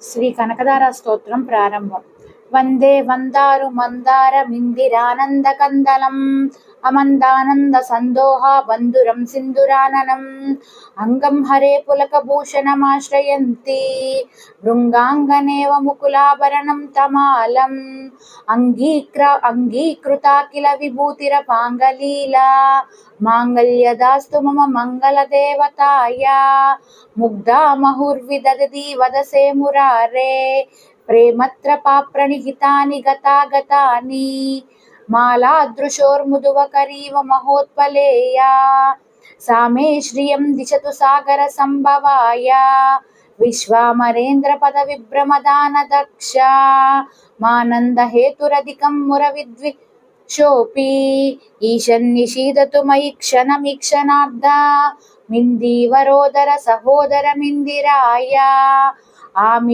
శ్రీ కనకదార స్తోత్రం ప్రారంభం. వందే వందారు మందారమిందిరానంద కందలం అమందానంద సందోహ బంధురం సింధురాననం అంగం హరే పులకభూషణమాశ్రయంతి భృంగాంగనేవ ముకులాభరణం తమాలం అంగీకృతా కిల విభూతిరపాంగలీలా మాంగళ్యదాస్తు మమ మంగళదేవతాయ ముగ్ధా మహుర్విదధతి వదసే మురారే ప్రేమత్ర పాప్రణిహితాని గతాగతాని మాలాదృశోర్ముదువకరీవ మహోత్పలేయా సామే శ్రియం దిశతు సాగర సంభవాయ విశ్వామరేంద్ర పద విభ్రమదాన దక్ష మానంద హేతురధికం మురవిద్విషోపి ఈశన్నిషీదతు మయి క్షణమీక్షణార్ధ మిందీవరోదర సహోదర మిందిరాయ ఆమి